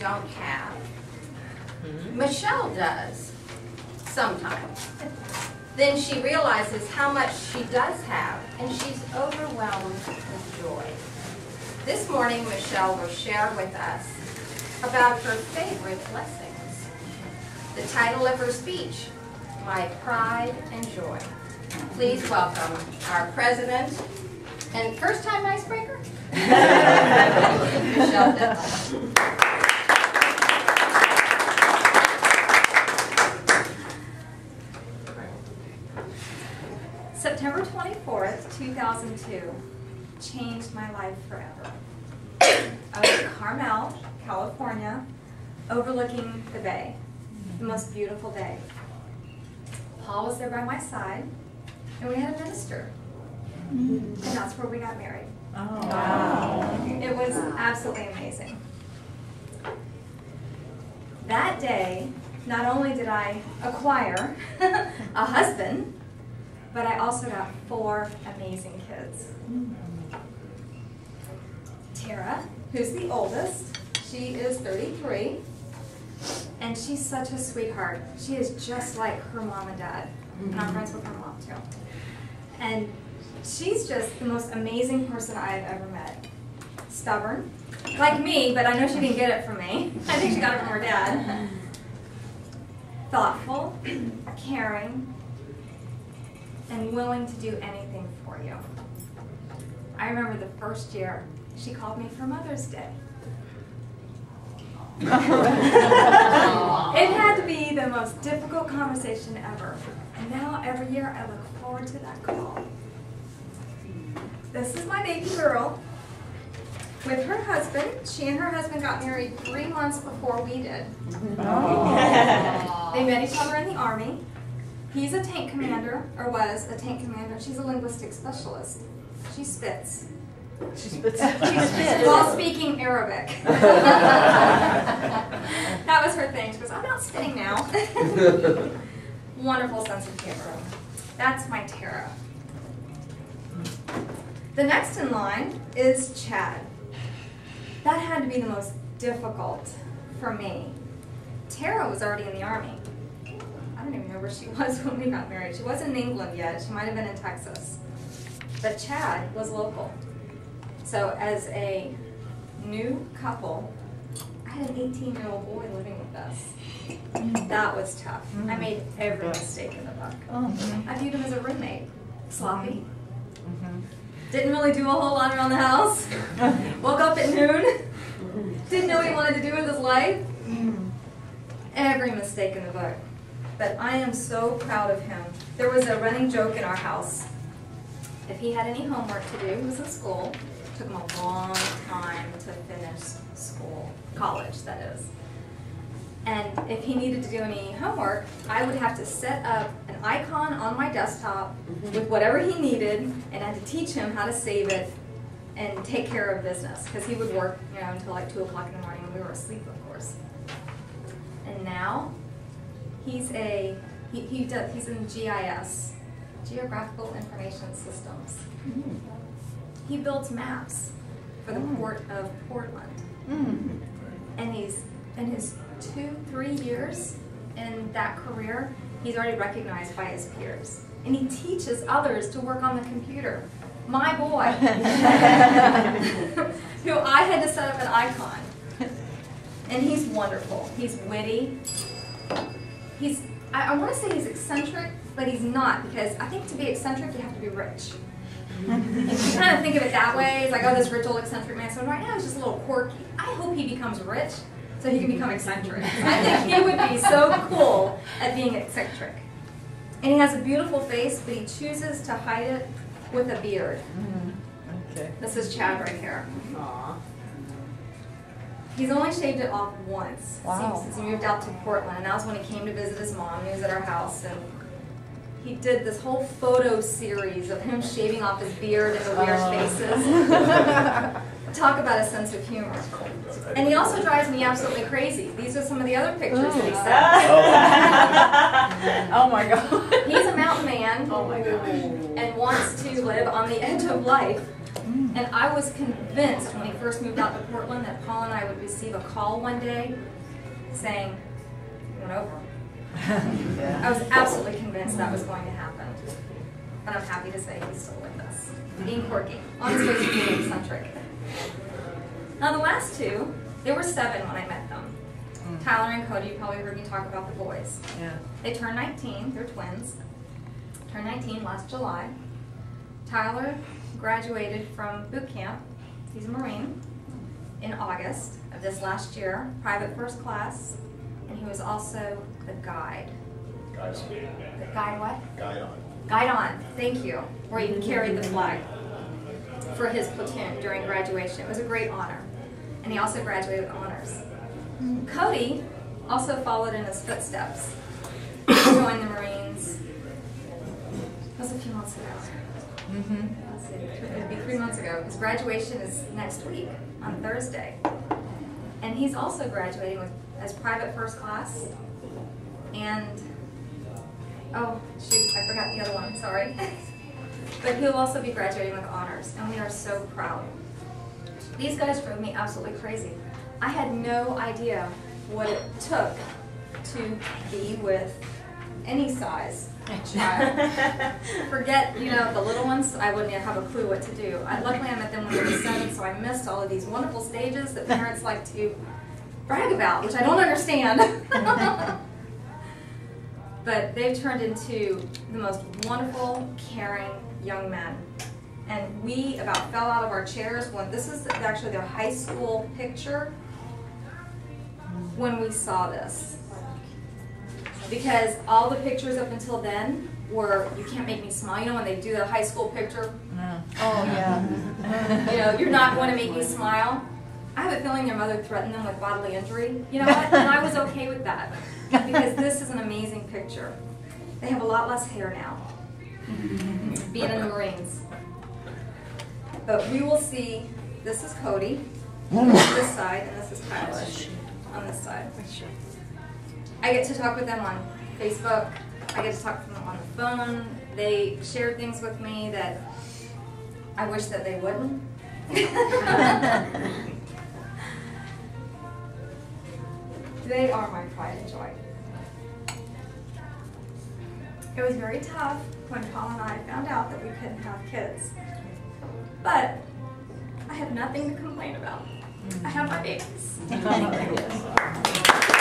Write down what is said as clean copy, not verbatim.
don't have. Michelle does, sometimes. Then she realizes how much she does have, and she's overwhelmed with joy. This morning, Michelle will share with us about her favorite blessings. The title of her speech, My Pride and Joy. Please welcome our president and first-time icebreaker, Michelle Detloff. September 24th, 2002 changed my life forever. I was in Carmel, California, overlooking the bay. The most beautiful day. Paul was there by my side, and we had a minister. And that's where we got married. Oh. Wow. It was absolutely amazing. That day, not only did I acquire a husband, but I also got 4 amazing kids. Tara, who's the oldest, she is 33, and she's such a sweetheart. She is just like her mom and dad, and I'm friends with her mom too. And she's just the most amazing person I've ever met. Stubborn, like me, but I know she didn't get it from me. I think she got it from her dad. Thoughtful, caring, and willing to do anything for you. I remember the first year she called me for Mother's Day. It had to be the most difficult conversation ever. And now every year I look forward to that call. This is my baby girl with her husband. She and her husband got married 3 months before we did. They met each other in the Army. He's a tank commander, or was a tank commander. She's a linguistic specialist. She spits. She spits. While speaking Arabic. That was her thing. She goes, I'm not spitting now. Wonderful sense of humor. That's my Tara. The next in line is Chad. That had to be the most difficult for me. Tara was already in the Army. I don't even know where she was when we got married. She wasn't in England yet. She might have been in Texas. But Chad was local. So as a new couple, I had an 18-year-old boy living with us. That was tough. I made every mistake in the book. I viewed him as a roommate. Sloppy. Didn't really do a whole lot around the house. Woke up at noon. Didn't know what he wanted to do with his life. Every mistake in the book. But I am so proud of him. There was a running joke in our house. If he had any homework to do, he was in school. It took him a long time to finish school, college that is. And if he needed to do any homework, I would have to set up an icon on my desktop with whatever he needed, and I had to teach him how to save it and take care of business, because he would work, until like 2 o'clock in the morning, and we were asleep, of course. And now, he's in GIS, Geographical Information Systems. He builds maps for the Port of Portland. And he's in his 2-3 years in that career, he's already recognized by his peers. And he teaches others to work on the computer. My boy, who I had to set up an icon. And he's wonderful. He's witty. I want to say he's eccentric, but he's not, because I think to be eccentric, you have to be rich. If you kind of think of it that way, it's like, oh, this rich old eccentric man. So right now he's just a little quirky. I hope he becomes rich so he can become eccentric. I think he would be so cool at being eccentric. And he has a beautiful face, but he chooses to hide it with a beard. Okay. This is Chad right here. Aww. He's only shaved it off once Wow. since he moved out to Portland, and that was when he came to visit his mom. He was at our house, and he did this whole photo series of him shaving off his beard and the weird faces. Talk about a sense of humor. And he also drives me absolutely crazy. These are some of the other pictures that he sent. Oh my God. He's a mountain man Oh my God. and wants to live on the edge of life. And I was convinced when he first moved out to Portland that Paul and I would receive a call one day saying, "He went over." I was absolutely convinced that was going to happen. But I'm happy to say he's still with us, being quirky, on his way to being eccentric. Now the last two, they were 7 when I met them. Tyler and Cody, you probably heard me talk about the boys. Yeah. They turned 19, they're twins. Turned 19 last July. Tyler graduated from boot camp, he's a Marine, in August of this last year, private first class, and he was also the guide. Guide The guide what? on. Guide on, thank you, where he carried the flag for his platoon during graduation. It was a great honor. And he also graduated with honors. Cody also followed in his footsteps. He joined the Marines. That was a few months ago. Let's see, it'd be 3 months ago. His graduation is next week on Thursday. And he's also graduating as private first class. And, oh, shoot, I forgot the other one, sorry. But he'll also be graduating with honors, and we are so proud. These guys drove me absolutely crazy. I had no idea what it took to be with any size child. Forget, the little ones, I wouldn't have a clue what to do. Luckily I met them when they were 7, so I missed all of these wonderful stages that parents like to brag about, which I don't understand. But they've turned into the most wonderful, caring young men. And we about fell out of our chairs when, this is actually their high school picture, when we saw this. Because all the pictures up until then were, "You can't make me smile." When they do the high school picture, Oh, yeah. "You're not going to make me smile." I have a feeling their mother threatened them with bodily injury. You know what? And I was okay with that. Because this is an amazing picture. They have a lot less hair now, being in the Marines. But we will see, this is Cody, this side, and this is Tyler on this side. I get to talk with them on Facebook. I get to talk to them on the phone. They share things with me that I wish that they wouldn't. They are my pride and joy. It was very tough when Paul and I found out that we couldn't have kids. But I have nothing to complain about. I have my babies. Yes.